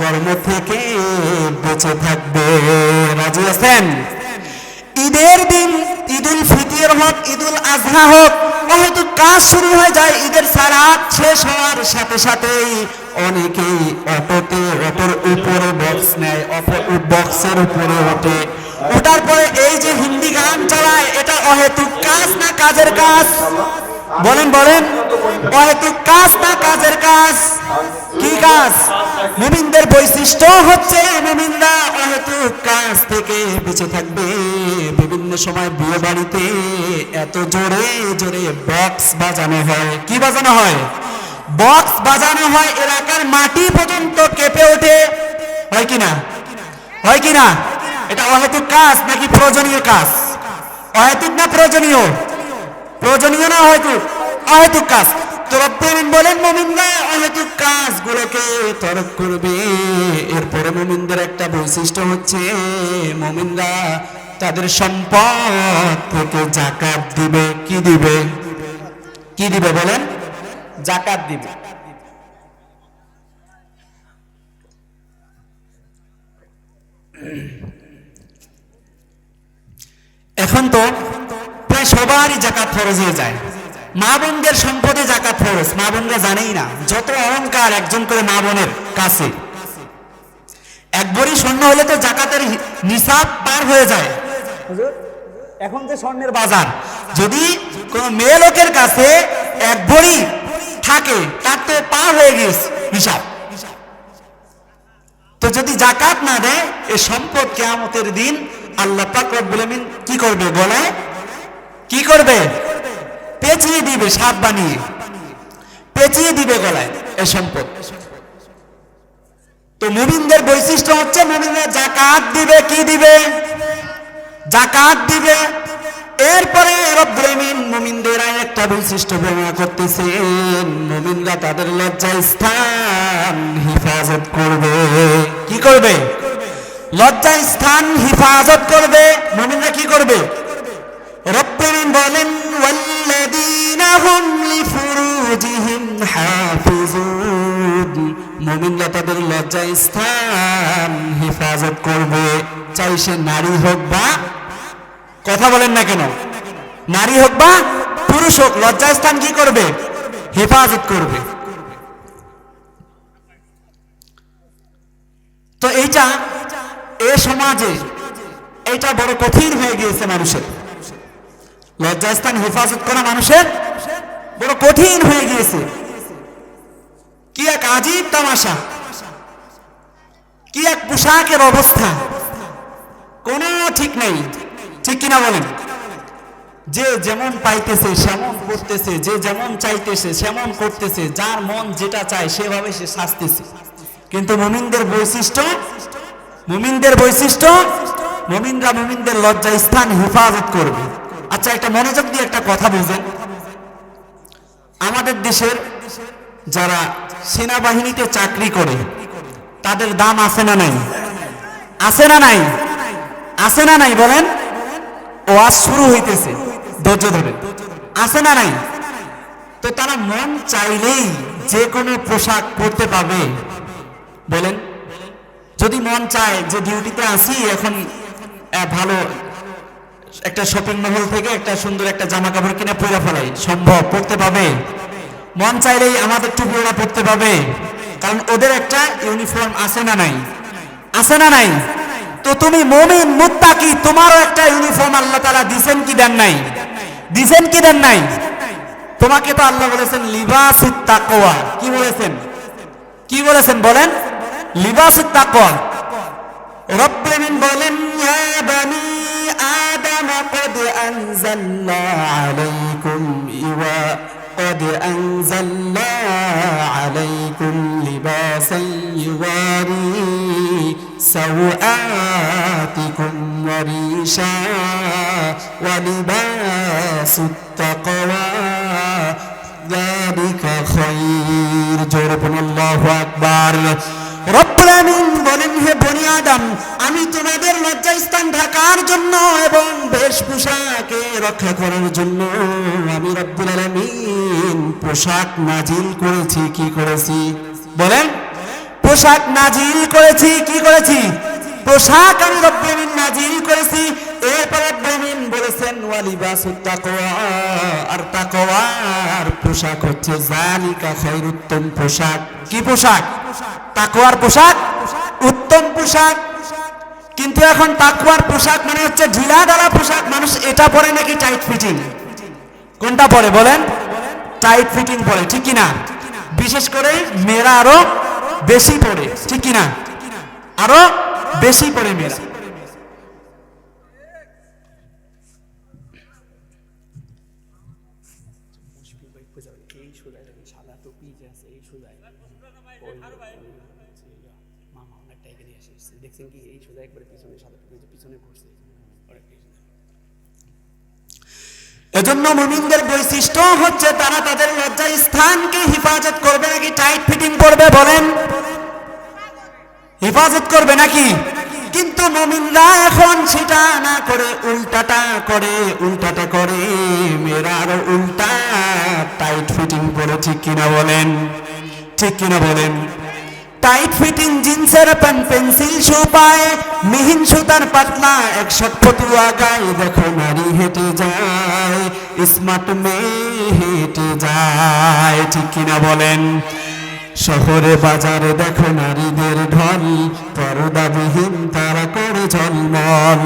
কর্ম থেকে বেঁচে থাকবে। রাজি আছেন? ঈদের দিন ঈদুল ফিতর হোক, ঈদুল আজহা হোক, হয়তো কাজ শুরু হয়ে যায়। ঈদের সালাত শেষ হওয়ার সাথে সাথেই অনেকেই অটোর উপরে বক্স নেয়, বক্সের উপরে ওঠে। ওঠার পরে এই যে হিন্দি গান চালায়, এটা অহেতুক কাজ না কাজের কাজ? বলেন বলেন, অহেতুক কাজ না কাজের কাজ? কি কাজ? মুমিনদের বৈশিষ্ট্য হচ্ছে মুমিনরা অহেতুক কাজ থেকে বেঁচে থাকবে। বিভিন্ন সময় বিয়ে বাড়িতে এত জোরে জোরে বক্স বাজানো হয়। কি বাজানো হয়? বক্স বাজানো হয়, এলাকার মাটি পর্যন্ত কেঁপে ওঠে। হয় কিনা? হয় কিনা? এটা অহেতুক কাজ নাকি প্রয়োজনীয় কাজ? অহেতুক না প্রয়োজনীয়? প্রয়োজনীয় না অহেতুক? অহেতুক কাজ। তো রব্বুল বলেন মুমিনরা অহেতুক কাজগুলোকে তরক করবে। এরপরে মুমিনদের একটা বৈশিষ্ট্য হচ্ছে মুমিনরা তাদের সম্পদ থেকে যাকাত দিবে। কি দিবে? কি দিবে বলেন? যাকাত দিবে। এখন তো প্রায় সবারই যাকাত ফরজ হয়ে যায়। মা বোনদের সম্পদে যাকাত ফরজ, মা বোনরা জানেই না। যত অহংকার একজন করে মা বোনের কাছে। এক ভরি স্বর্ণ হলে তো যাকাতের নিসাব পার হয়ে যায়। এখন যে স্বর্ণের বাজার, যদি কোন মেয়ে লোকের কাছে এক ভরি থাকে, তার তো পার হয়ে গেছে হিসাব। তো যদি যাকাত না দেয়, এই সম্পদ কিয়ামতের দিন আল্লাহ পাক রব্বুল আমিন কি করবে? গলায় কি করবে? পেঁচিয়ে দিবে, সাপ বানিয়ে পেঁচিয়ে দিবে গলায় এই সম্পদ। তো মুমিনদের বৈশিষ্ট্য হচ্ছে মুমিনরা যাকাত দিবে। কি দিবে? যাকাত দিবে। এরপরে রব্বুল আমিন মুমিনদের একটা বৈশিষ্ট্য বর্ণনা করতেছেন, মুমিনরা তাদের লজ্জা স্থান হেফাজত করবে। কি করবে? লজ্জা স্থান হেফাজত করবে। মুমিনরা কি করবে? রব্বুল আমিন বলেন ওয়াল্লাযীনা হুম লিফুরুজিহিম হাফিজুন। মুমিনরা তাদের লজ্জা স্থান হেফাজত করবে। চাই সে নারী হোক বা, কথা বলেন না কেন, নারী হোক বা পুরুষ হোক, লজ্জা স্থান কি করবে? হেফাজত করবে। তো এইটা এ সমাজে এটা বড় কঠিন হয়ে গিয়েছে মানুষের। লজ্জাস্থান হেফাজত করা মানুষের বড় কঠিন হয়ে গিয়েছে। কি এক আজীব তামাশা, কি এক পোশাকের অবস্থা, কোনো ঠিক নেই। ঠিক কিনা বলেন? যে যেমন পাইতেছে সেমন করতেছে, যে যেমন চাইতেছে সেমন করতেছে, যার মন যেটা চায় সেভাবে সে সাজতেছে। কিন্তু মুমিনদের বৈশিষ্ট্য, মুমিনদের বৈশিষ্ট্য, মুমিনরা মুমিনদের লজ্জা স্থান হেফাজত করবে। আচ্ছা, একটা মনোযোগ দিয়ে একটা কথা বুঝেন। আমাদের দেশের যারা সেনাবাহিনীতে চাকরি করে তাদের দাম আছে না নাই? আছে না নাই? আছে না নাই বলেন? ওয়াজ শুরু হইতেছে, ধৈর্য ধরে। আছে না নাই? তো তারা মন চাইলেই যে কোনো পোশাক পরতে পাবে? বলেন, যদি মন চায় যে ডিউটিতে আসি, এখন ভালো একটা শপিং মহল থেকে একটা সুন্দর একটা জামা কাপড় কিনে পরে ফেলাই, সম্ভব? পড়তে পাবে? মন চাইলেই আমাদের টুপিওরা পড়তে পাবে, কারণ ওদের একটা ইউনিফর্ম আছে না নাই? আছে না নাই? তো তুমি মুমিন মুত্তাকি, তোমারও একটা ইউনিফর্ম আল্লাহ তাআলা দিবেন কি দেন নাই? দিবেন কি দেন নাই? তোমাকে তো আল্লাহ বলেছেন লিবাসুত তাকওয়া। কি বলেছেন? কি বলেছেন বলেন? লিবাসুত তাকওয়া। রব্বুল আমিন বলেন ইয়া বানি আদম قد أنزلنا عليكم قد أنزلنا عليكم لباسا يواري سوآتكم وريشا ولباس التقوى ذلك خير। جربنا الله أكبر। রব্বুল আমিন বলেন হে বনি আদম, আমি তোমাদের লজ্জাস্থান ঢাকার জন্য এবং বেশভূষাকে রক্ষা করার জন্য আমি রব্বুল আলামিন পোশাক নাজিল করেছি। কি করেছি বলেন? পোশাক নাজিল করেছি। কি করেছি? পোশাক আমি রব্বুল আমিন নাজিল করেছি। এরপরে রব্বুল আমিন বলেছেন ওয়ালিবাসুত তাকওয়া, আর তাকওয়ার পোশাক হচ্ছে যালিকা খায়র, উত্তম পোশাক। কি পোশাক? তাকওয়ার পোশাক উত্তম পোশাক। কিন্তু এখন তাকওয়ার পোশাক মানে হচ্ছে ঢিলা ঢালা পোশাক। মানুষ এটা পরে নাকি টাইট ফিটিং। কোনটা পরে বলেন? টাইট ফিটিং পরে, ঠিক কিনা? বিশেষ করে মেয়েরা আরো বেশি পরে, ঠিক কিনা? আরো বেশি পরে মেয়েরা। এজন্য মুমিনদের বৈশিষ্ট্য হচ্ছে তারা তাদের লজ্জা স্থানকে হিফাজত করবে নাকি টাইট ফিটিং করবে বলেন? হিফাজত করবে নাকি? কিন্তু মুমিনরা এখন সেটা না করে উল্টাটা করে মেয়েরা আরো উল্টা টাইট ফিটিং করে, ঠিক কিনা বলেন? ঠিক কিনা বলেন? টাইট ফিটিং জিন্সের প্যান্ট, পেন্সিল শু পায়, মিহিন সুতার পাতলা 100 ফতুয়া গায়ে, দেখো নারী হেঁটে যায়, স্মার্ট মেয়ে হেঁটে যায়, ঠিক কিনা বলেন? শহরে বাজারে দেখো নারীদের ঢল, পর্দাবিহীন তারা করে ঝলমল,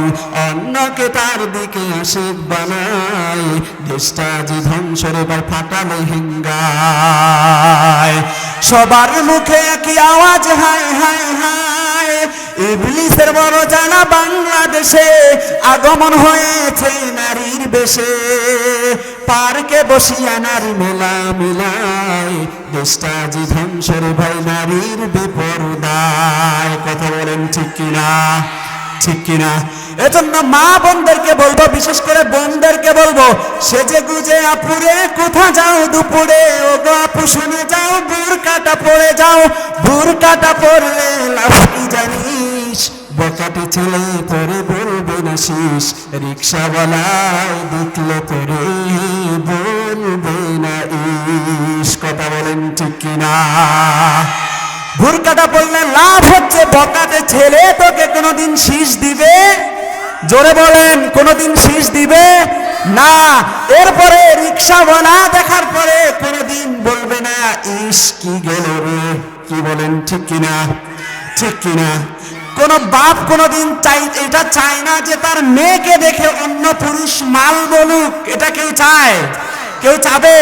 অন্যকে তার দিকে আশিক বানায়, দেশটা যে ধ্বংসরে বা ফাটালে হিঙ্গায়। সবার মুখে একই আওয়াজ, হায় হায় হায়, ইবলিসের বড় জানা বাংলাদেশে আগমন হয়েছে নারীর বেশে, পার্কে বসিয়া নারী মেলা মিলায়, দেশটা যে ধ্বংসরে ভাই নারীর বেপরদায়। কথা বলেন ঠিক কিনা? ঠিক কিনা? এজন্য মা বোনদেরকে বলবো, বিশেষ করে বোনদেরকে বলবো, সেজে গুজে আপুরে কোথা যাও দুপুরে, ও গো আপু শুনে যাও, বুরকাটা পরে যাও, বুরকাটা পরলে লাভ কি জানিস, বকাটে ছেলে তোরে বলবে না শীষ, রিক্সাওয়ালায় দেখলে তোরে বলবে না ইস। কথা বলেন ঠিক কিনা? বুরকাটা পরলে লাভ হচ্ছে বকাটে ছেলে তোকে কোনোদিন শীষ দিবে? জোরে বলেন, কোনোদিন শীষ দিবে না। এরপরে রিক্সাওয়ালা দেখার পরে কোনোদিন বলবে না ইস কি গেল রে। কি বলেন ঠিক কিনা? ঠিক কিনা? কোন বাপ কোনোদিন এটা চায় না যে তার মেয়েকে দেখে অন্য পুরুষ মাল বলুক। এটা কেউ চায়? কেউ চাবে?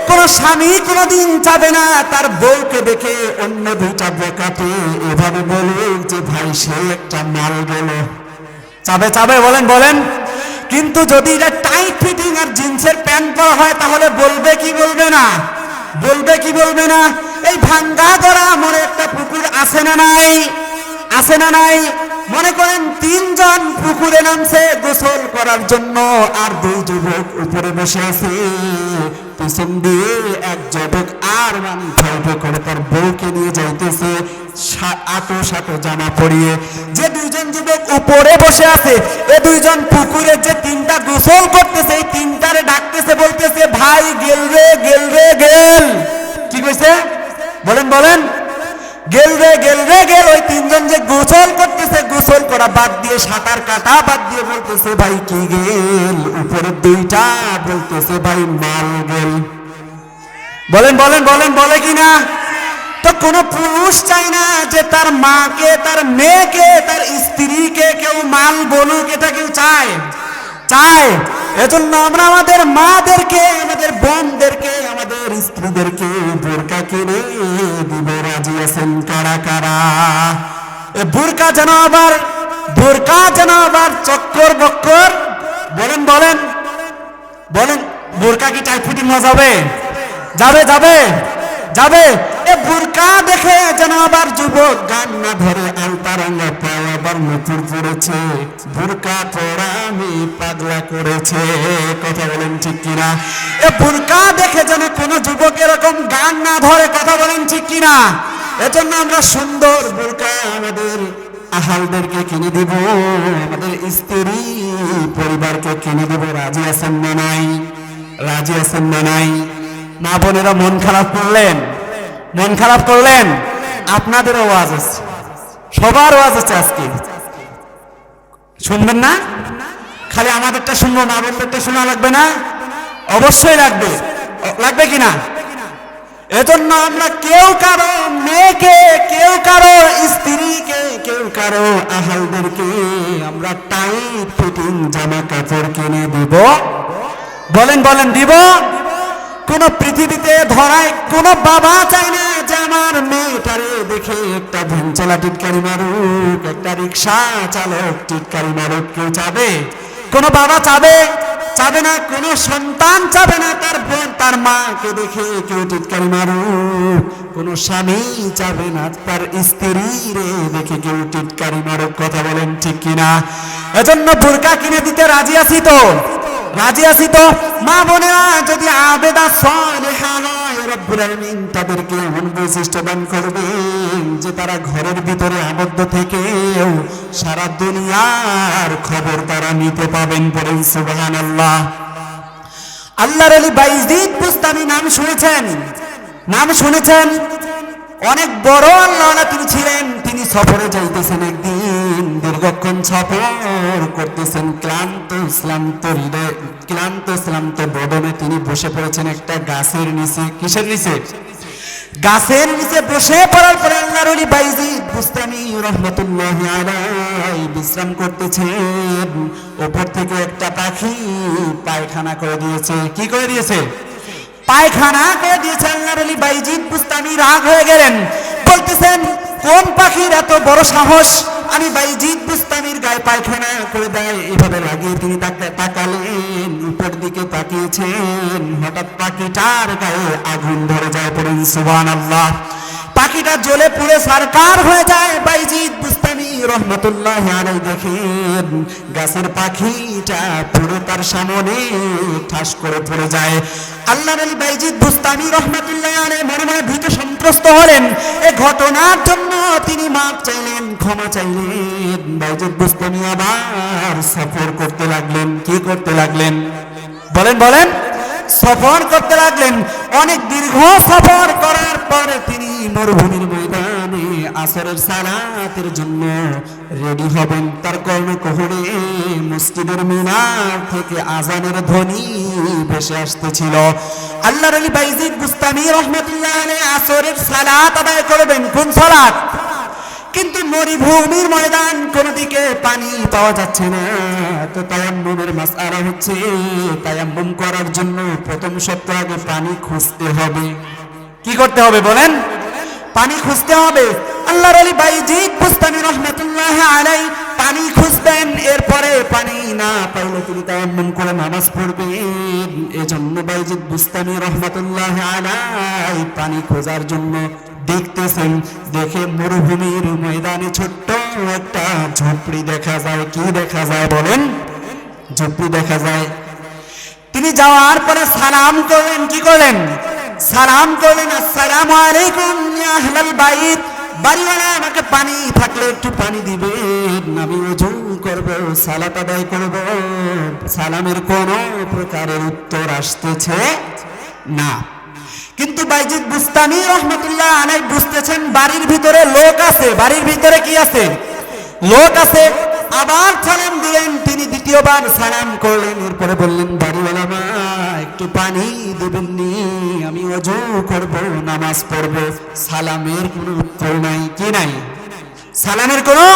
কোন স্বামী কোনোদিন চাবে না তার বউকে দেখে অন্য দুইটা বোকাতে এভাবে বলুক যে ভাই সে একটা মাল গেল। চাবে? চাবে? বলেন বলেন। কিন্তু যদি এটা টাইট ফিটিং আর জিন্সের প্যান্ট পরা হয় তাহলে বলবে কি বলবে না? বলবে কি বলবে না? এই ভাঙ্গা গড়া মনে একটা পুকুর আছে না নাই? আছে না নাই? মনে করেন 3 জন পুকুরে নামছে গোসল করার জন্য, আর 2 যুবক উপরে বসে আছে, পিছন দিয়ে এক যুবক আর ঠেলতে করে তার বউকে নিয়ে যাইতেছে আটো সাটো জামা পরিয়ে। যে 2 জন যুবক উপরে বসে আছে, এ 2 জন পুকুরে যে 3টা গোসল করতেছে, এই 3টারে ডাকতেছে, বলতেছে ভাই গেল রে গেল রে গেল। কি কইছে? বলেন বলেন। গেল রে গেল রে গেল। ওই 3 জন যে গোসল করতেছে, গোসল করা বাদ দিয়ে, সাঁতার কাটা বাদ দিয়ে বলতেছে ভাই কি গেল। উপরের 2টা বলতেছে ভাই মাল গেল। বলেন বলেন বলেন, বলে কিনা? তো কোন পুরুষ চায় না যে তার মাকে, তার মেয়েকে, তার স্ত্রীকে কেউ মাল বলুক। এটা কেউ চায়? চায়। এজন্য আমরা আমাদের মাদেরকে, আমাদের বোনদেরকে, আমাদের স্ত্রীদেরকে বোরকা কিনে দিব। রাজি আছেন কারা কারা? বোরকা যেন আবার চক্কর বক্কর। বলেন বলেন বলেন। বোরকা কি টাইট ফিটিং হওয়া যাবে? যাবে যাবে যাবে। এ বোরকা দেখে যেন আবার যুবক গান না ধরে, আলতা রঙা পাও আবার নতুন পড়েছে, বোরকা পরা আমি পাগলা করেছে। কথা বলেন ঠিক কিনা? এ বোরকা দেখে যেন কোনো যুবক এরকম গান না ধরে। কথা বলেন ঠিক কিনা? এজন্য আমরা সুন্দর বোরকা আমাদের আহালদেরকে কিনে দিব, আমাদের স্ত্রী পরিবারকে কিনে দিব। রাজি আছেন না নাই? রাজি আছেন না নাই? মা বোনেরা মন খারাপ করলেন, মন খারাপ করলেন। আপনাদেরও ওয়াজ আছে, সবার ওয়াজ আছে আজকে, শুনবেন না? খালি আমাদেরটা শুনবো না, আপনাদেরটা শোনা লাগবে না? অবশ্যই লাগবে, লাগবে কিনা? এজন্য আমরা কেউ কারো মেয়েকে, কেউ কারো স্ত্রীকে, কেউ কারো আহালদেরকে আমরা টাইট ফিটিং জামা কাপড় কিনে দিব? বলেন বলেন, দিব? কোন পৃথিবীতে ধরায় কোন বাবা চায় না যে আমার মেয়েটারে দেখে একটা ভ্যান চালা টিটকারি মারুক, একটা রিক্সা চালক টিটকারি মারুক? কেউ চাবে? কোন বাবা চাবে? চাবে না। কোন সন্তান চাবে না তার বোন তার মাকে দেখে কেউ টিটকারি মারুক। কোন স্বামী চাবে না তার স্ত্রী রে দেখে কেউ টিটকারি মারুক। কথা বলেন ঠিক কিনা? এজন্য বোরকা কিনে দিতে রাজি আছি তো, রাজি আছি তো। মা বোনেরা যদি আবেদা সালেহা হয়, রব্বুল আলামিন তাদেরকে এমন বৈশিষ্ট্য দান করবেন যে তারা ঘরের ভিতরে আবদ্ধ থেকেও সারা দুনিয়ার খবর তারা নিতে পাবেন। পড়েন সুবহানাল্লাহ। আল্লাহর ওলি বাইজিদ বুস্তামি নাম শুনেছেন? নাম শুনেছেন? অনেক বড় আল্লাহওয়ালা তিনি ছিলেন। তিনি সফরে যাইতেছেন, একদিন দীর্ঘক্ষণ সফর করতেছেন, ক্লান্ত শ্রান্ত বদনে তিনি বসে পড়েছেন একটা গাছের নিচে। কিসের নিচে? গাছের নিচে বসে পড়ার পরে আল্লাহর ওলি বাইজিদ বুস্তামি রাহমাতুল্লাহি আলাইহি বিশ্রাম করতেছেন। উপর থেকে একটা পাখি পায়খানা করে দিয়েছে। কি করে দিয়েছে? পায়খানা করে দিয়েছে। আল্লাহর ওলি বাইজিদ বুস্তামি রাগ হয়ে গেলেন, বলতেছেন কোন পাখির এত বড় সাহস আমি বাইজিদ বুস্তামির গায়ে পায়খানা করে দেয়? এভাবে লাগিয়ে তিনি তাকালেন, উপর দিকে তাকিয়েছেন, হঠাৎ পাখিটার গায়ে আগুন ধরে যায়। পড়েন সুবহানাল্লাহ। পাখিটা জ্বলে পুড়ে ছারখার হয়ে যায়। বাইজিদ বুস্তামি রাহমাতুল্লাহি আলাইহি দেখেন গাছের পাখিটা পুরো তার সামনে ঠাস করে পড়ে যায়। আল্লাহর ওলি বাইজিদ বুস্তামি রাহমাতুল্লাহি আলাইহি মনে মনে ভীত সন্ত্রস্ত হলেন। এই ঘটনার জন্য তিনি মাপ চাইলেন, ক্ষমা চাইলেন। বাইজিদ বুস্তামি আবার সফর করতে লাগলেন। কি করতে লাগলেন? বলেন বলেন। সফর করতে লাগলেন। অনেক দীর্ঘ সফর করার পরে তিনি মরুভূমির ময়দানে আসরের সালাতের জন্য রেডি হবেন। তার কর্ণকুহরে মসজিদের মিনার থেকে আজানের ধ্বনি ভেসে আসতেছিল। আল্লাহর ওলি বাইজিদ বুস্তামি রাহমাতুল্লাহি আলাইহি আসরের সালাত আদায় করবেন। কোন সালাত? কিন্তু মরুভূমির ময়দান, কোন দিকে পানি পাওয়া যাচ্ছে না। তো তায়াম্মুমের মাসআলা হচ্ছে, তায়াম্মুম করার জন্য প্রথম শর্ত আগে পানি খুঁজতে হবে। কি করতে হবে বলেন? পানি খুঁজতে হবে। আল্লাহর ওলি বাইজিদ বুস্তামি রাহমাতুল্লাহি আলাইহি পানি খুঁজবেন। এরপরে পানি না পাইলে তিনি তায়াম্মুম করে নামাজ পড়বেন। এজন্য বাইজিদ বুস্তামি রাহমাতুল্লাহি আলাইহি পানি খোঁজার জন্য দেখতেছেন। দেখে মরুভূমির ময়দানে ছোট্ট একটা ঝুপড়ি দেখা যায়। কি দেখা যায় বলেন? ঝুপড়ি দেখা যায়। তিনি যাওয়ার পরে সালাম করলেন। কি করলেন? সালাম করলেন, আসসালামু আলাইকুম ইয়া আহলাল বাইত। বাড়িওয়ালা, আমাকে পানি থাকলে একটু পানি দিবেন, আমি ওযু করব, সালাত আদায় করব। সালামের কোনো প্রকারের উত্তর আসতেছে না। কিন্তু বাইজিদ বুস্তামি রাহমাতুল্লাহি আলাইহি বুঝতেছেন বাড়ির ভিতরে লোক আছে। বাড়ির ভিতরে কি আছে? লোক আছে। আবার সালাম দিলেন। তিনি দ্বিতীয়বার সালাম করলেন। এরপরে বললেন, বাড়িওয়ালা মা একটু পানি দেবেন নি, আমি ওযু করব, নামাজ পড়ব। সালামের কোনো উত্তর নাই। কি নাই? সালামের কোনো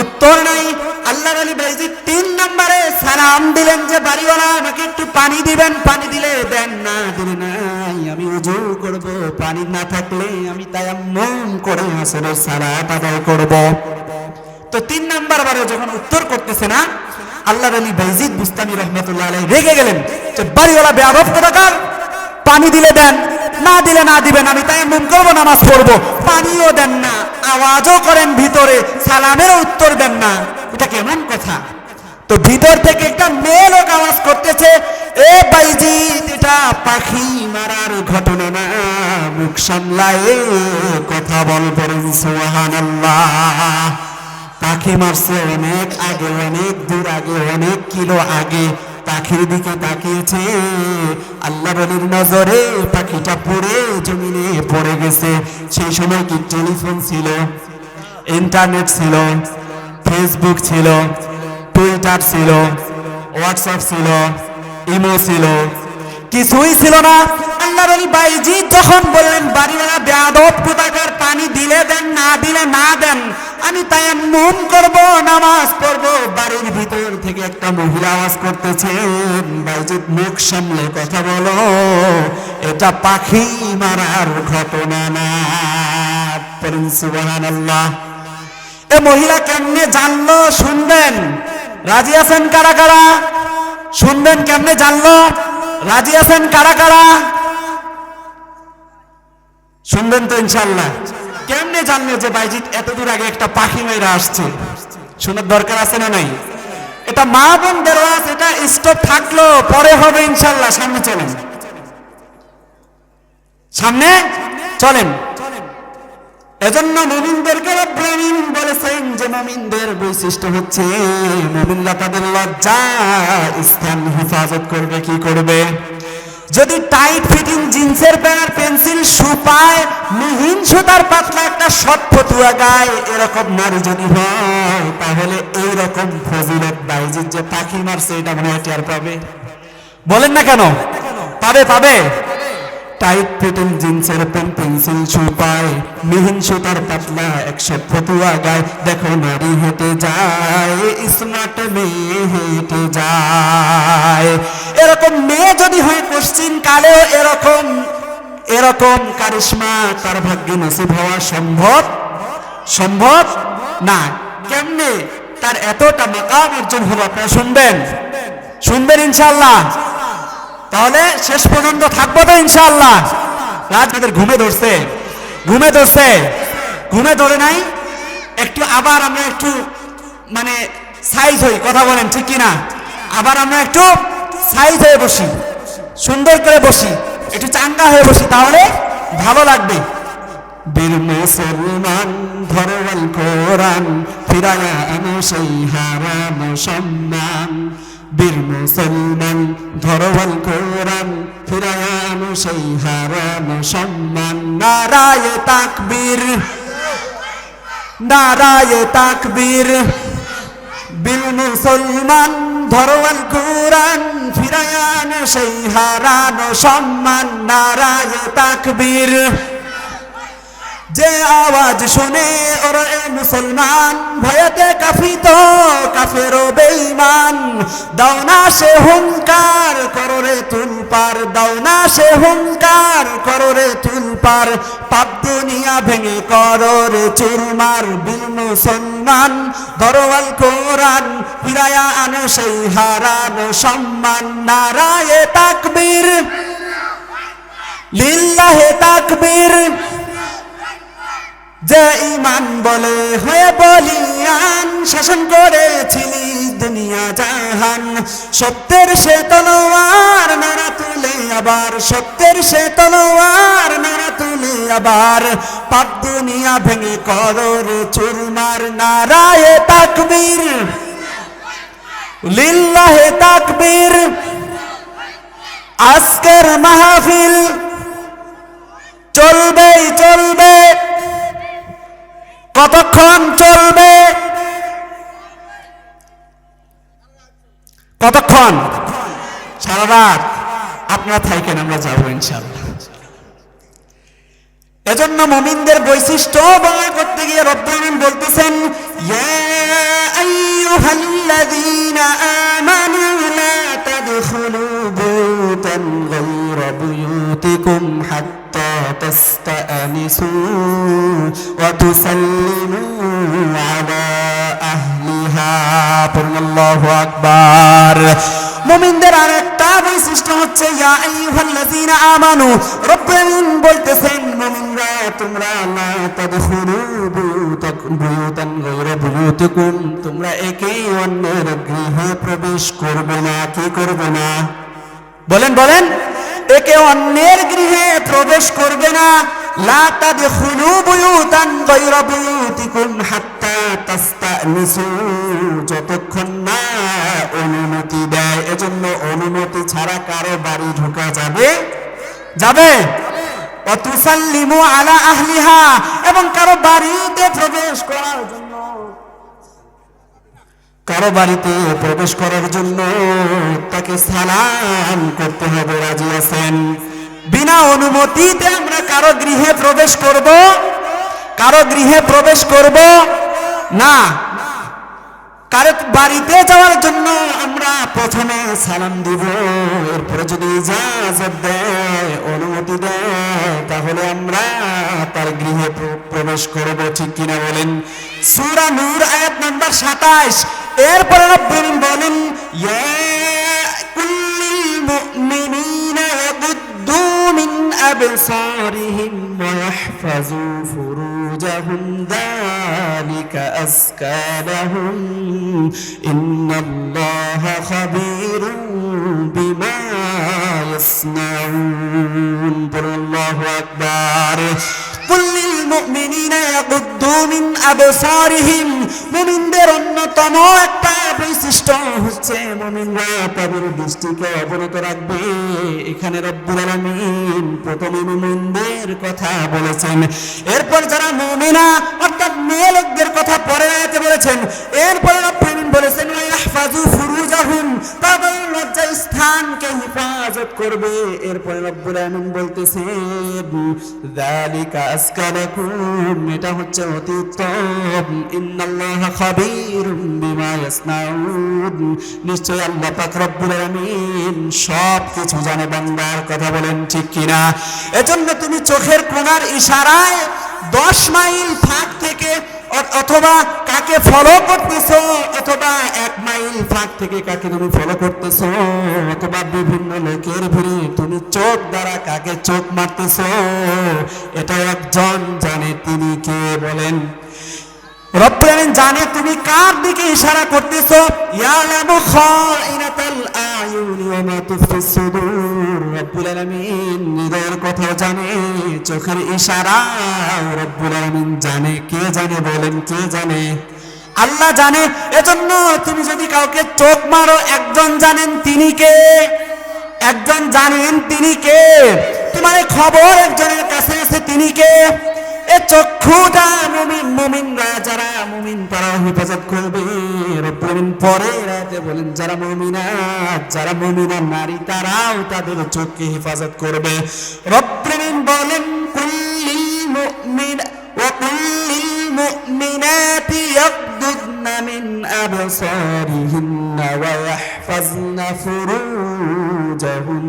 উত্তর নাই। আল্লাহর ওলি বাইজিদ 3 নম্বরে সালাম দিলেন যে বাড়িওয়ালা আমাকে একটু পানি দিবেন। পানি দিলে দেন, না দিলে নাই, আমি ওযু করব। পানি না থাকলে আমি তায়াম্মুম করে আসরের সালাত আদায় করব। তো 3 নাম্বার বারে যখন উত্তর করতেছে না, আল্লাহর ওলি বাইজিদ বুস্তামি রাহমাতুল্লাহি আলাইহি রেগে গেলেন যে বাড়িওয়ালা বেয়াদব কোথাকার, পানি দিলে দেন, না দিলে না দিবেন, আমি তায়াম্মুম করব, নামাজ পড়ব। পানিও দেন না, আওয়াজও করেন ভিতরে, সালামেরও উত্তর দেন না। এটা কেমন কথা? তো ভিতর থেকে একটা মেয়ে লোক আওয়াজ করতেছে, এ বাইজিদ, এটা পাখি মারার ঘটনা না, মুখ সামলায়ে কথা বলবেন। সুবহানাল্লাহ। পাখি মারছে অনেক আগে, অনেক দূর আগে, অনেক কিলো আগে। পাখির দিকে তাকিয়েছে, আল্লাহ বলির নজরে পাখিটা পড়ে জমিনে পড়ে গেছে। সেই সময় কি টেলিফোন ছিল, ইন্টারনেট ছিল, ফেসবুক ছিল, টুইটার ছিল, হোয়াটসঅ্যাপ ছিল, ইমো ছিল? কিছুই ছিল না। আল্লাহর ওলি বাইজিদ যখন বললেন বাড়িওয়ালা বেয়াদব কোথাকার, পানি দিলে দেন, না দিলে না দেন, আমি তায়াম্মুম করব, নামাজ পড়ব। বাড়ির ভিতর থেকে একটা মহিলা আওয়াজ করতেছেন, বাইজিদ মুখ সামলে কথা বলো, এটা পাখি মারার ঘটনা না। পড়ুন সুবহানাল্লাহ। এ মহিলা কেমনে জানলো? শুনবেন, রাজি আছেন কারা কারা? শুনবেন কেমনে জানলো? রাজি আছেন কারা কারা? শুনবেন তো ইনশাআল্লাহ। কেমনে জানলো যে বাইজিদ এতদূর আগে একটা পাখি মেরে আসছে? শোনার দরকার আছে না নাই? এটা মা বোনদের ওয়াজ, এটা স্টপ থাকলো, পরে হবে ইনশাআল্লাহ। সামনে চলেন, সামনে চলেন। এজন্য মুমিনদেরকে রব্বুল আলামিন বলেছেন যে মুমিনদের বৈশিষ্ট্য হচ্ছে মুমিনরা তাদের লজ্জা স্থান হেফাজত করবে। কি করবে? যদি টাইট ফিটিং জিন্সের প্যান্ট, পেন্সিল শু পায়, মিহিন সুতার পাতলা একটা শর্ট ফতুয়া গায়, এরকম নারী যদি হয়, তাহলে এইরকম ফজিলত বাইজিদ যে পাখি মারছে এটা মনে হয় টের পাবে। বলেন না কেন? পাবে, পাবে। টাইট ফিটিং জিন্সের প্যান্ট, পেন্সিল শু পায়, মিহিন সুতার পাতলা একশো ফতুয়া গায়, দেখো নারী হেঁটে যায়, স্মার্ট মেয়ে হেঁটে যায়। এরকম মেয়ে যদি হয় পশ্চিম কালেও এরকম এরকম কারিশমা তার ভাগ্যে নসিব হওয়া সম্ভব সম্ভব না। কেমনে তার এতটা মাকাম অর্জন হলো? আপনারা শুনবেন, শুনবেন ইনশাআল্লাহ। তাহলে শেষ পর্যন্ত থাকবো তো ইনশাআল্লাহ। রাত আমাদের ঘুমে ধরছে, ঘুমে ধরছে, ঘুমে ধরে নাই। একটু আবার আমরা একটু মানে সাইজ হই, কথা বলেন ঠিক কিনা? আবার আমরা একটু সাইজ হয়ে বসি, সুন্দর করে বসি, একটু চাঙ্গা হয়ে বসি, তাহলে ভালো লাগবে। বীর মুসলমান ধরো আল কোরআন, ফিরায়া আনো সেই হারানো সম্মান। বীর মুসলমান ধরো আল কোরআন, ফিরায়া আনো সেই হারানো সম্মান। নারায়ে তাকবীর, নারায়ে তাকবীর। বীর মুসলমান ধরো আল কোরআন, ফিরায়া আনো সেই হারানো সম্মান। নারায়ে তাকবীর। যে আওয়াজ শুনে ওরা মুসলমান, ভয়েতে কাঁপিত কাফেরও বেঈমান। দাও না সে হুঙ্কার, করো রে তুলপার, দাও না সে হুঙ্কার, করো রে তুলপার। পাপ দুনিয়া ভেঙে করো রে চুরমার। বীর মুসলমান ধরো আল কোরআন, ফিরায়া আনো সেই হারানো সম্মান। নারায়ে তাকবীর, লিল্লাহে তাকবীর। যে ইমান বলে হয়ে বলিয়ান, শাসন করেছিলি দুনিয়া জাহান। সত্যের সে তলোয়ার নাড়া তুলে আবার, সত্যের সে তলোয়ার নাড়া তুলে আবার। পাপ দুনিয়া ভেঙে করো রে চুরমার। নারায়ে তাকবীর, লিল্লাহে তাকবীর। আজকের মাহফিল চলবেই চলবে। কতক্ষণ চলবে? কতক্ষণ? সারা রাত। আপনারা থাকেন, আমরা যাবো ইনশাআল্লাহ। এজন্য মুমিনদের বৈশিষ্ট্য বর্ণনা করতে গিয়ে রব্বুল আলামিন বলতেছেন, ইয়া আইয়ুহাল্লাযীনা আমানু লা তাদখুলু বুয়ুতান গায়রা বুয়ুতিকুম হাত্তা তাস্তানিসু ওয়া তুসাল্লিমু আলা আহলিহা। আল্লাহু আকবার। মুমিনদের আরেকটা বৈশিষ্ট্য হচ্ছে ইয়া আইয়ুহাল্লাযীনা আমানু। রব্বুল আলামিন বলতেছেন, মুমিনরা তোমরা লা তাদখুলু বুয়ুতান গায়রা বুয়ুতিকুম, তোমরা একে অন্যের গৃহে প্রবেশ করবে না। কি করবে না? বলেন বলেন। একে অন্যের গৃহে প্রবেশ করবে না। লা তাদখুলু বুয়ুতান গায়রা বুয়ুতিকুম হাত্তা তাস্তানিসু, যতক্ষণ না অনুমতি দেয়। এজন্য অনুমতি ছাড়া কারো বাড়ি ঢোকা যাবে যাবে ওয়াতুসাল্লিমু আলা আহলিহা, এবং কারো বাড়িতে প্রবেশ করার জন্য তাকে সালাম করতে হবে। রাজি আছেন? বিনা অনুমতিতে আমরা কারো গৃহে প্রবেশ করব না। কারো বাড়িতে যাওয়ার জন্য আমরা প্রথমে সালাম দিব, এরপরে যদি ইজাজত দেয়, অনুমতি দেয়, তাহলে আমরা তার গৃহে প্রবেশ করব। ঠিক কিনা বলেন? সূরা নূর আয়াত নাম্বার 27। এরপরে রব্বুল বলেন, ইয়া কুল্লিল মুমিনিনা ইয়াগুদ্দু মিন আবসারিহিম ওয়া ইয়াহফাযু ফুরুজাহুম যালিকা আযকা লাহুম ইন্নাল্লাহা খাবীরুম বিমা ইয়াসনাউন। আল্লাহু আকবার। কুল্লিল মুমিনিনা ইয়াগুদ্দু মিন আবসারিহিম, মুমিনদের অন্যতম একটা বৈশিষ্ট্য হচ্ছে মুমিনরা তাদের দৃষ্টিকে অবনত রাখবে। এখানে রব্বুল আলামিন প্রথমে মুমিনদের কথা বলেছেন, এরপর যারা মুমিনা অর্থাৎ মেয়ে লোকদের কথা পরে আয়াতে বলেছেন, এরপর রব্বুল আলামিন বলেছেন ওয়া ইয়াহফাযু ফুরুজাহুম, তাদের লজ্জা স্থানকে হেফাজত করবে। এরপর রব্বুল আলামিন বলতেছেন যালিকা আযকা লাকুম, এটা হচ্ছে অতি উত্তম। ইন্নাল্লাহা খাবীরুম বিমা ইয়াসনাউন, নিশ্চয় আল্লাহ পাক রব্বুল আলামিন সব কিছু জানে বান্দার। কথা বলেন ঠিক কিনা? এজন্য তুমি চোখের কোণার ইশারায় 10 মাইল ফাঁক থেকে অথবা কাকে ফলো করতেছো, অথবা 1 মাইল ফাঁক থেকে কাকে তুমি ফলো করতেছো, অথবা বিভিন্ন লোকের ভিড়ে তুমি চোখ দ্বারা কাকে চোখ মারতেছো, এটা একজন জানে। তিনি কে বলেন? রব্বুল আলামিন জানে তুমি কার দিকে ইশারা করতেছো। ইয়ালামু খাইনাতাল আয়ুনি ওয়া মা তুখফিস সুদূর, রব্বুল আলামিন হৃদয়ের কথা জানে, চোখের ইশারা রব্বুল আলামিন জানে। কে জানে বলেন? কে জানে? আল্লাহ জানে। এজন্য তুমি যদি কাউকে চোখ মারো, একজন জানেন তিনি কে, একজন জানেন তিনি কে। তোমার খবর একজনের কাছে আছে, তিনি কে? এ চক্ষুটা মুমিনরা যারা মুমিন তারা হেফাজত করবে। রব্বুল আলামিন পরে রাতে বলেন যারা মুমিনা নারী তারাও তাদের চোখকে হেফাজত করবে। রব্বুল আলামিন বলেন কুল্লিল মুমিনা ওয়া কুল্লিল মুমিনাতি ইয়াগদুদনা মিন আবসারিহিন্না ওয়া ইয়াহফাজনা ফুরুজাহুন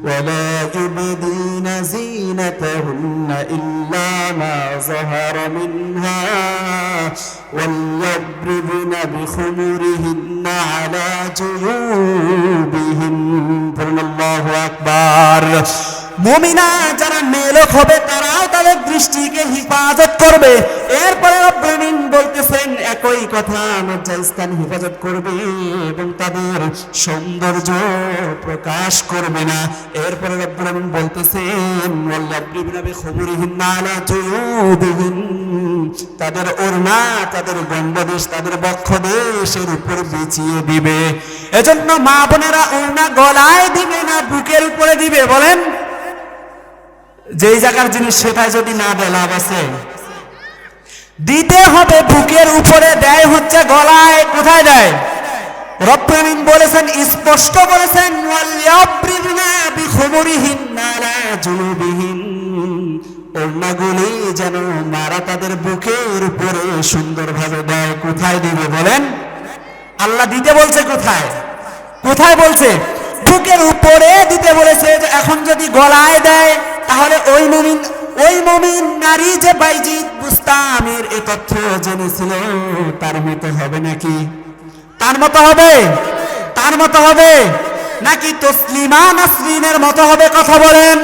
ওয়া লা ইবদিনা জিনাতাহুন্না ইল্লা মা যাহারা মিনহা ওয়ালইয়দরিবনা বিখুমুরিহিন্না আলা জুয়ুবিহিন। আল্লাহু আকবার। মুমিনা যারা মেয়েলোক হবে তারাও তাদের দৃষ্টিকে হেফাজত করবে। এরপরে রব্বুল আলামিন বলতেছেন একই কথা, লজ্জাস্থান হেফাজত করবে এবং তাদের সৌন্দর্য প্রকাশ করবে না। এরপরে রব্বুল আলামিন বলতেছেন ওয়াল্লাযিনা বিখুমুরিহিন্না আলা জুয়ুবিহিন, তাদের ওড়না, তাদের গণ্ডদেশ, তাদের বক্ষদেশের উপর বিছিয়ে দিবে। এজন্য মা বোনেরা ওড়না গলায় দিবে না, বুকের উপরে দিবে। বলেন, যেই জায়গার জিনিস সেটাই যদি না দেয় লাভ আছে? দিতে হবে বুকের উপরে, দেয় হচ্ছে গলায়। কোথায় দেয়? রব্বুল আলামিন বলেছেন, স্পষ্ট বলেছেন ওয়ালইয়দরিবনা বিখুমুরিহিন্না আলা জুয়ুবিহিন, ওড়নাগুলি যেন মারা তাদের বুকের উপরে সুন্দরভাবে দেয়। কোথায় দিবে বলেন? আল্লাহ দিতে বলছে কোথায়? কোথায় বলছে? বুকের উপরে দিতে বলেছে। এখন যদি গলায় দেয় তাহলে ওই মুমিন নারী যে বাইজিদ বুস্তামের এই তথ্য জেনেছিল তার মতো হবে নাকি? তার মতো হবে? তার মতো হবে নাকি তসলিমা নাসরিনের মতো হবে? কথা বলেন।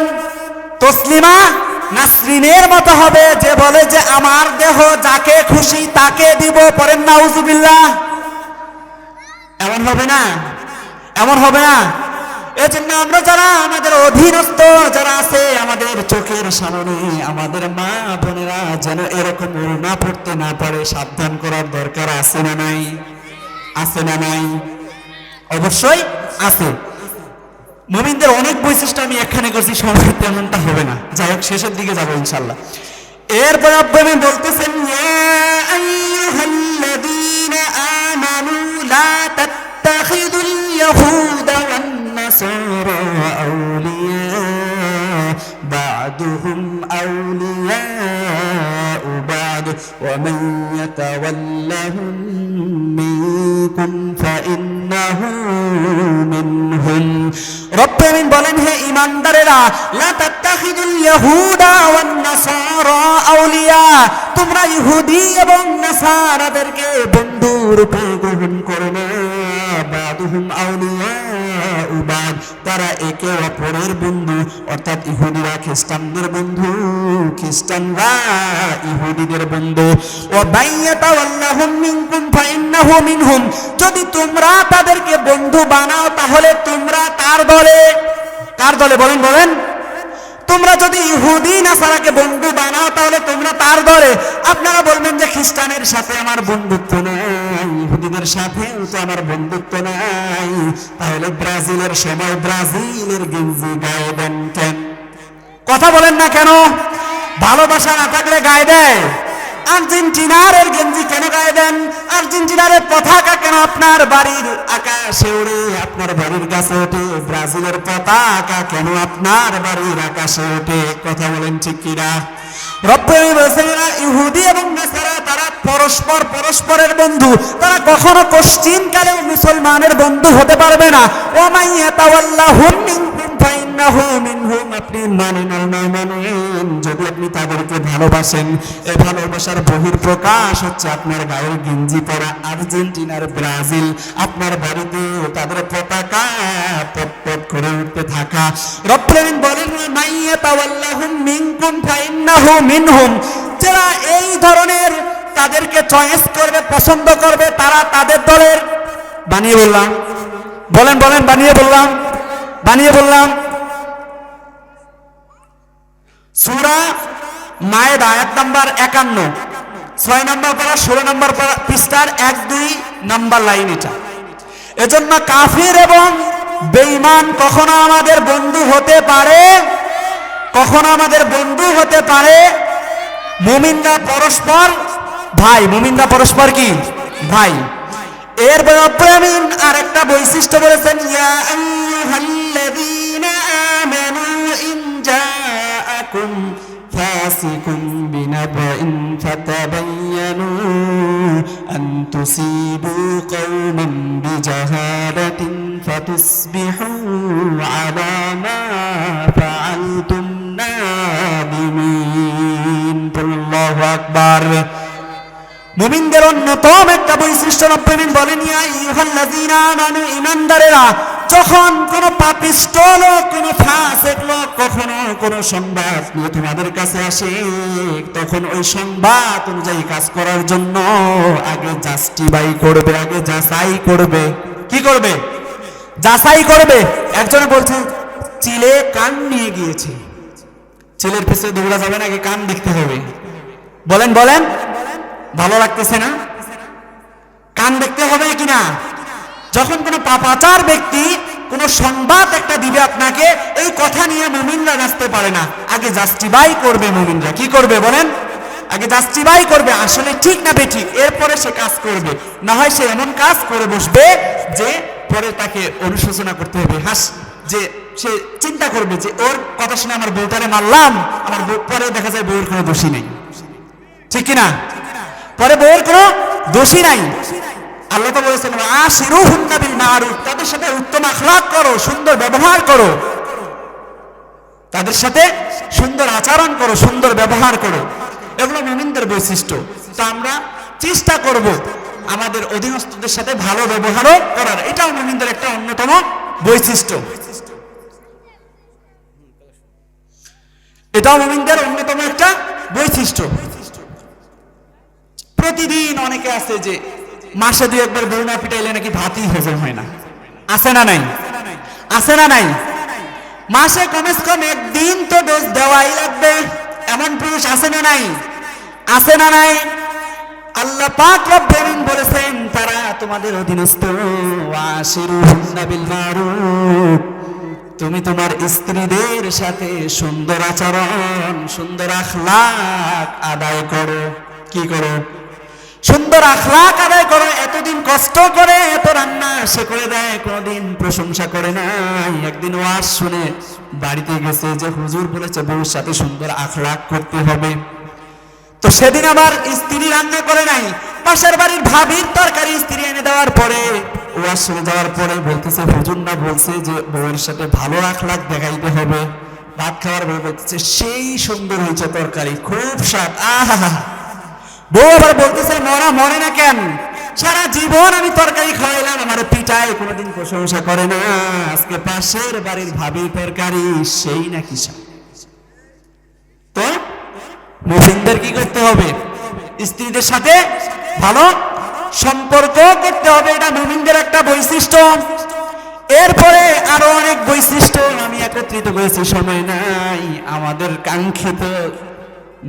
তসলিমা নাসরিনের মতো হবে, যে বলে যে আমার দেহ যাকে খুশি তাকে দিব। পড়েন নাউজুবিল্লাহ। এমন হবে না, এমন হবে না। এজন্য আমরা যারা আমাদের অধীনস্থ যারা আছে, আমাদের চোখের সামনে আমাদের মা বোনেরা যেন এরকম ওড়না পড়তে না পারে সাবধান করার দরকার আছে না নাই? আছে না নাই? অবশ্যই আছে। মুমিনদের অনেক বৈশিষ্ট্য আমি এখানে করছি, সময় তেমনটা হবে না। যাই হোক, শেষের দিকে যাবো ইনশাল্লাহ। এরপর আপনি বলতেছেন, ইয়া আইয়ুহাল্লাযীনা আমানু লা তাত্তাখিযুল ইয়াহুদা ওয়ান নাসারা আউলিয়া বা'দুহুম আউলিয়াউ বা'দ ওয়া মান ইয়াতাওয়াল্লাহুম মিনকুম ফাইন্নাহু মিনহুম। রব্বুল আমিন বলেন, হে ঈমানদারেরা, লা তাত্তাখিযুল ইয়াহুদা ওয়ান নাসারা আউলিয়া, তোমরা ইহুদি এবং নাসারাদেরকে বন্ধু রূপে গ্রহণ করো না। বা'দুহুম আউলিয়াউ বা'দ, তারা একে অপরের বন্ধু, অর্থাৎ ইহুদিরা খ্রিস্টানদের বন্ধু, খ্রিস্টানরা ইহুদিদের বন্ধু। ওয়া বাইয়াতাওয়াল্লাহুম মিনকুম ফাইন্নাহু মিনহুম, যদি তোমরা তাদেরকে বন্ধু বানাও তাহলে তোমরা তার দলে। কার দলে? বলেন বলেন। তোমরা যদি ইহুদি নাসারাকে বন্ধু বানাও তাহলে তোমরা তার দলে। আপনারা বলবেন যে খ্রিস্টানের সাথে আমার বন্ধুত্ব নাই, ইহুদিদের সাথে তো আমার বন্ধুত্ব নাই, তাহলে ব্রাজিলের সময় ব্রাজিলের গেঞ্জি গায়ে দেন কেন? কথা বলেন না কেন? ভালোবাসা না থাকলে গায়ে দেয়। আর্জেন্টিনার গেঞ্জি কেন গায়ে দেন? আর্জেন্টিনার পতাকা কেন আপনার বাড়ির আকাশে ওড়ে, আপনার বাড়ির কাছে ওঠে? ব্রাজিলের পতাকা কেন আপনার বাড়ির আকাশে ওঠে? কথা বলেন ঠিক কিনা? রব্বুল বলেন, ইহুদি এবং নাসারা তারা পরস্পরের বন্ধু, তারা কখনো কোশ্চিনকালেও মুসলমানের বন্ধু হতে পারবে না। ওয়া মান ইয়াতাওয়াল্লাহুম মিনকুম ফাইন্নাহু মিনহুম, আপনি মানেন আর না মানেন, যদি আপনি তাদেরকে ভালোবাসেন, এই ভালোবাসার বহিঃপ্রকাশ হচ্ছে আপনার গায়ের গেঞ্জি পরা। আর্জেন্টিনার ব্রাজিল আপনার বাড়িতে তাদের পতাকা পটপট করে উঠতে থাকা। রব্বুল আমিন বলেন, মান ইয়াতাওয়াল্লাহুম মিনকুম ফাইন্নাহু মিনহুম, যারা এই ধরনের তাদেরকে চয়েস করবে, পছন্দ করবে, তারা তাদের দলের। বানিয়ে বললাম? বলেন বলেন। বানিয়ে বললাম? বানিয়ে বললাম? সূরা মায়েদা আয়াত নাম্বার 51, 6 নম্বর পারা, 16 নম্বর পৃষ্ঠার 1-2 নম্বর লাইন এটা। এজন্য কাফির এবং বেঈমান কখনো আমাদের বন্ধু হতে পারে, কখনো আমাদের বন্ধু হতে পারে। মুমিনরা পরস্পর ভাই, মুমিনরা পরস্পর কি? ভাই। এর ব্যাপারে আরেকটা বৈশিষ্ট্য বলেছেন, ইয়া আইয়ুহাল্লাযীনা আমানু ইন জাআকুম ফাসিকুম বিনাবাইন ফাতাবায়ানু আন তুসিবু কওমান বিজাহালাতিন ফাতুসবিহু আলা মা ফাআলতুম নাদিমিন। আল্লাহু আকবার। মুমিনদের অন্যতম একটা বৈশিষ্ট্য রব্বুল বলেন, ইয়া আইয়ুহাল্লাযীনা আমানু, ঈমানদারেরা, যখন কোন পাপিষ্ঠ লোক, কোন ফাসিক লোক কখনো কোন সংবাদ নিয়ে তোমাদের কাছে আসে, তখন ওই সংবাদ অনুযায়ী কাজ করার জন্য আগে জাস্টিফাই করবে, আগে যাচাই করবে। কি করবে? যাচাই করবে। একজনে বলছে চিলে কান নিয়ে গিয়েছে, চিলের পিছনে দৌড়া যাবে না, আগে কান দেখতে হবে। বলেন বলেন। ভালো লাগতেছে না? কান দেখতে হবে কিনা? যখন কোনো পাপাচার ব্যক্তি কোনো সংবাদ একটা দিবে আপনাকে, এই কথা নিয়ে মুমিনরা নাচতে পারে না, আগে জাস্টিফাই করবে। মুমিনরা কি করবে বলেন? আগে জাস্টিফাই করবে, আসলে ঠিক না বেঠিক, এরপরে সে কাজ করবে। না হয় সে এমন কাজ করে বসবে যে পরে তাকে অনুশোচনা করতে হবে। যে সে চিন্তা করবে যে ওর কথা শুনে আমার বউটারে মারলাম, আমার পরে দেখা যায় বউয়ের কোনো দোষী নেই। ঠিক কিনা? পরে বউয়ের কোনো দোষী নাই। আল্লাহ তো বলেছেন, আশিরুহুন্না বিল মারুফ, তাদের সাথে উত্তম আখলাক করো, সুন্দর ব্যবহার করো, তাদের সাথে সুন্দর আচরণ করো, সুন্দর ব্যবহার করো। এগুলো মুমিনদের বৈশিষ্ট্য। তো আমরা চেষ্টা করব আমাদের অধীনস্থদের সাথে ভালো ব্যবহারও করার। এটাও মুমিনদের একটা অন্যতম বৈশিষ্ট্য। এটাও মুমিনদের অন্যতম একটা বৈশিষ্ট্য। প্রতিদিন অনেকে আছে যে মাসে 2-1 বউ না পিটাইলে নাকি ভাতই হজম হয় না। আছে না নাই? আছে না নাই? মাসে কমে কম একদিন তো ডোজ দেওয়াই লাগবে। এমন পুরুষ আছে না নাই? আছে না নাই? আল্লাহ পাক রব্বুল আলামিন বলেছেন তারা তোমাদের অধীনস্থ, ওয়াশিরুহুন্না বিল মারুফ, তুমি তোমার স্ত্রীদের সাথে সুন্দর আচরণ, সুন্দর আখলাক আদায় করো। কি করো? সুন্দর আখলাক আদায় করো। এতদিন কষ্ট করে এত রান্না সে করে দেয়, কোনদিন প্রশংসা করে নাই। একদিন ওয়াজ শুনে বাড়িতে গেছে যে হুজুর বলেছে বউর সাথে সুন্দর আখলাক করতে হবে, তো সেদিন আবার স্ত্রী রান্না করে নাই, পাশের বাড়ির ভাবির তরকারি স্ত্রী এনে দেওয়ার পরে ওয়াজ শুনে যাওয়ার পরে বলতেছে হুজুর না বলছে যে বউয়ের সাথে ভালো আখলাক দেখাইতে হবে। ভাত খাওয়ার পরে বলতেছে সেই সুন্দর হয়েছে তরকারি, খুব স্বাদ, আহা। বউ আবার বলতেছে মরা মরে না কেন, সারা জীবন আমি তরকারি খাওয়াইলাম, আমার পিঠায় কোনোদিন প্রশংসা করে না, আজকে পাশের বাড়ির ভাবির তরকারি সেই নাকি স্বাদ। তো মুমিনদের কি করতে হবে? স্ত্রীদের সাথে ভালো সম্পর্ক করতে হবে, এটা মুমিনদের একটা বৈশিষ্ট্য। এরপরে আরো অনেক বৈশিষ্ট্য আমি একত্রিত করেছি, সময় নাই। আমাদের কাঙ্ক্ষিত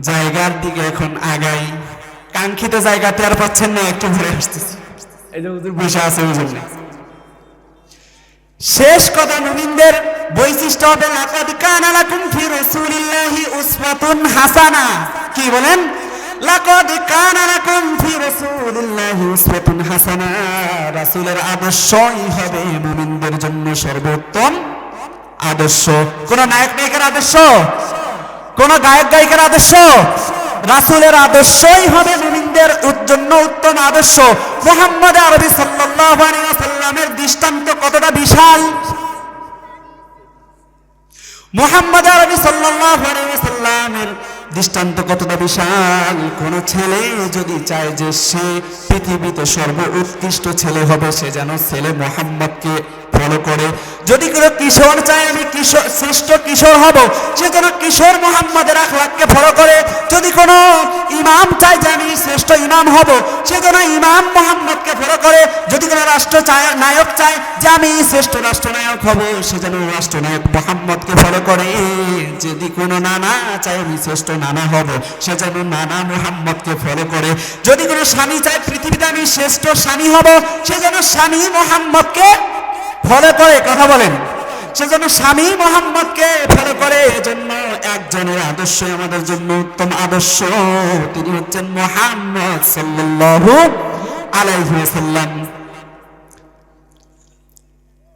জায়গার দিকে এখন আগাই। কাঙ্ক্ষিত জায়গাতে আর পাচ্ছেন না, একটু ঘুরে আসতেছি, এই যে হুজুর বসে আছে হুজুর না। শেষ কথা, মুমিনদের বৈশিষ্ট্য হবে লাকাদ কানা লাকুম ফি রাসূলিল্লাহি উসওয়াতুন হাসানা। কি বলেন? লাকাদ কানা লাকুম ফি রাসূলিল্লাহি উসওয়াতুন হাসানা, রাসূলের আদর্শই হবে মুমিনদের জন্য সর্বোত্তম আদর্শ। কোন নায়ক নায়িকার আদর্শ, কোন গায়ক গায়িকার আদর্শ, রাসূলের আদর্শই হবে মুমিনদের জন্য উত্তম আদর্শ। মুহাম্মদ আরবি সাল্লাল্লাহু আলাইহি ওয়াসাল্লামের দৃষ্টান্ত কতটা বিশাল! মুহাম্মদ আরবি সাল্লাল্লাহু আলাইহি ওয়াসাল্লামের দৃষ্টান্ত কতটা বিশাল! কোন ছেলে যদি চায় যে সে পৃথিবীতে সর্বোৎকৃষ্ট ছেলে হবে, সে যেন ছেলে মুহাম্মদকে ফলো করে। যদি কোনো কিশোর চায় আমি কিশোর শ্রেষ্ঠ কিশোর হব, সে যেন কিশোর মুহাম্মদের আখলাককে ফলো করে। যদি কোনো ইমাম চায় যে আমি শ্রেষ্ঠ ইমাম হব, সে যেন ইমাম মুহাম্মদকে ফলো করে। যদি কোনো রাষ্ট্র চায়, নায়ক চায় যে আমি শ্রেষ্ঠ রাষ্ট্রনায়ক হব, সে যেন রাষ্ট্রনায়ক মুহাম্মদকে ফলো করে। যদি কোনো নানা চায় আমি শ্রেষ্ঠ নানা হব, সে যেন নানা মুহাম্মদকে ফলো করে। যদি কোনো স্বামী চায় পৃথিবীতে আমি শ্রেষ্ঠ স্বামী হব, সে যেন স্বামী মুহাম্মদকে ফলো করে। কথা বলেন, সেজন্য স্বামী মুহাম্মদকে ফলো করে। এজন্য একজনের আদর্শই আমাদের জন্য উত্তম আদর্শ, তিনি হচ্ছেন মুহাম্মদ সাল্লাল্লাহু আলাইহি ওয়াসাল্লাম।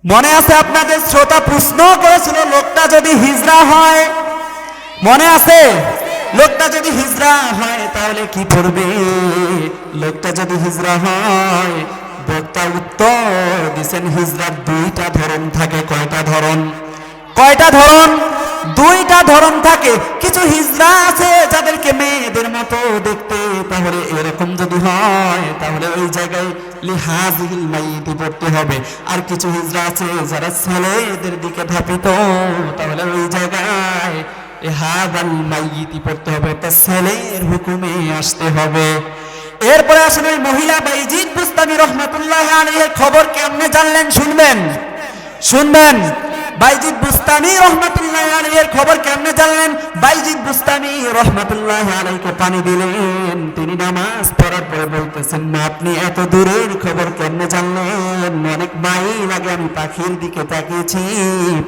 মনে আছে আপনাদের শ্রোতা প্রশ্ন করেছিল লোকটা যদি হিজড়া হয়, মনে আছে? লোকটা যদি হিজড়া হয় তাহলে কি করবে? লোকটা যদি হিজড়া হয়, বক্তা উত্তর দিচ্ছেন হিজরার দুইটা ধরন থাকে। কয়টা ধরন? কয়টা ধরন? দুইটা ধরন থাকে। কিছু হিজরা আছে যাদেরকে মেয়েদের মতো দেখতে, তাহলে এরকম যদি হয় তাহলে ওই জায়গায় লিহাজিল মাইয়িতি পড়তে হবে। আর কিছু হিজরা আছে যারা ছেলেদের দিকে ধাপিত, তাহলে ওই জায়গায় লিহাজাল মাইয়িতি পড়তে হবে, তা ছেলের হুকুমে আসতে হবে। এরপরে আসেন ওই মহিলা বাইজিদ বুস্তামি রহমাতুল্লাহি আলাইহির খবর কেমনে জানলেন? শুনবেন, শুনবেন। বাইজিদ বুস্তামি রহমাতুল্লাহি আলাইহির খবর কেমনে জানলেন? বাইজিদ বুস্তামি রহমাতুল্লাহি আলাইহিকে পানি দিলেন, তিনি নামাজ পড়ার পরে বলতেছেন না আপনি এত দূরের খবর কেমনে জানলেন? অনেক মাইল আগে আমি পাখির দিকে তাকিয়েছি,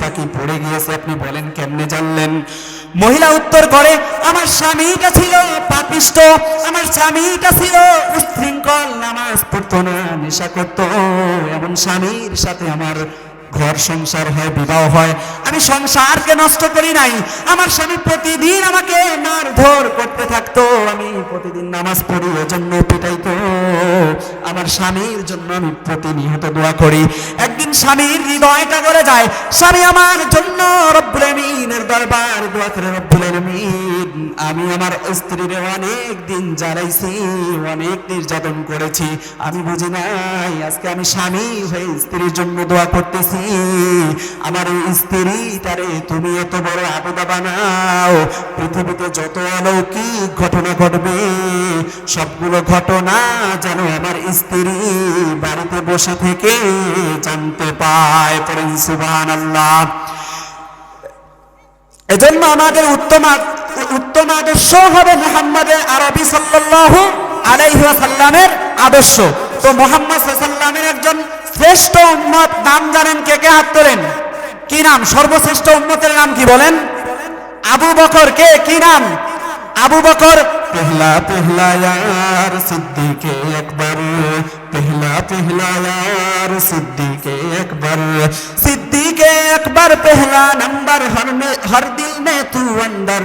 পাখি পড়ে গিয়েছে, আপনি বলেন কেমনে জানলেন? মহিলা উত্তর করে আমার স্বামীটা ছিল পাপিষ্ট, আমার স্বামীটা ছিল উচ্ছৃঙ্খল, নামাজ পড়তো না, নেশা করতো, এমন স্বামীর সাথে আমার ঘর সংসার হয়, বিবাহ হয়। আমি সংসারকে নষ্ট করি নাই, আমার স্বামী প্রতিদিন আমাকে মারধর করতে থাকতো, আমি প্রতিদিন নামাজ পড়ি এজন্য পিটাইতো, আমার স্বামীর জন্য আমি প্রতিনিয়ত দোয়া করি। একদিন স্বামীর হৃদয়টা গলে যায়, স্বামী আমার জন্য রব্বুল আমিনের দরবার দোয়া করে, রব্বুল আমিন আমি আমার স্ত্রীর অনেক দিন জ্বালাইছি, অনেক নির্যাতন করেছি, আমি বুঝি নাই, আজকে আমি স্বামী হয়ে স্ত্রীর জন্য দোয়া করতেছি, আমার স্ত্রী তারে তুমি এত বড় আবুদা বানাও, পৃথিবীতে যত অলৌকিক ঘটনা ঘটবে সবগুলো ঘটনা যেন আমার স্ত্রী বাড়িতে বসে থেকে জানতে পায়। পড়েন সুবহানাল্লাহ। এজন্য আমাদের উত্তম আদর্শ হবে মুহাম্মদের আরবি সাল্লাল্লাহু আলাইহি ওয়াসাল্লামের আদর্শ। তো মুহাম্মদ সাল্লাল্লাহু আলাইহি ওয়াসাল্লামের একজন শ্রেষ্ঠ উম্মত নাম জানেন? কে কে হাত তোলেন? কি নাম? সর্বশ্রেষ্ঠ উম্মতের নাম কি বলেন? আবু বকর। কে? কি নাম? আবু বকর। পহলা পহলা ইয়ার সিদ্দিকে আকবর, পহলা পহলা यार सिद्दीक़े अकबर, सिद्दीक़े अकबर पहला नंबर हर दिल में तू अंदर,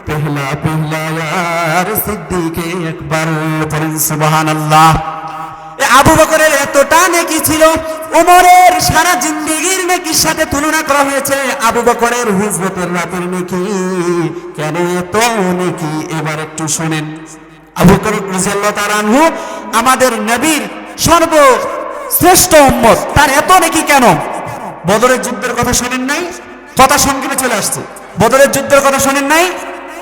पहला पहला यार सिद्दीक़े अकबर। सुबहानाल्लाह। আবু বকরের এতটা নেকি ছিল, উমরের সারা জিন্দেগীর নেকির সাথে তুলনা করা হয়েছে আবু বকরের হিজরতের রাতের নেকি। কেন এত নেকি? এবার একটু শুনেন। আবু বকর রাদিয়াল্লাহু তাআলা আনহু আমাদের নবীর সর্বশ্রেষ্ঠ উম্মত, তার এত নেকি কেন? বদরের যুদ্ধের কথা শোনেন নাই? কথা সংক্ষেপে চলে আসছে। বদরের যুদ্ধের কথা শোনেন নাই?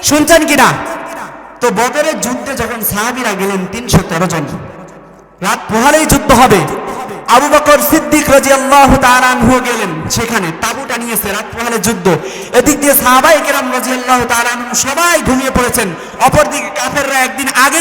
শুনছেন কিনা? তো বদরের যুদ্ধে যখন সাহাবীরা গেলেন 313 জন, রাত পোহালেই যুদ্ধ হবে, আবু বকর সিদ্দিক রাদিয়াল্লাহু তাআলা আনহু গেলেন সেখানে, তাঁবুটা নিয়েছে, রাত পোহালে যুদ্ধ। এদিক দিয়ে সাহাবায়ে কেরাম রাদিয়াল্লাহু তাআলা আনহু সবাই ঘুমিয়ে পড়েছেন, অপরদিকে কাফেররা একদিন আগেই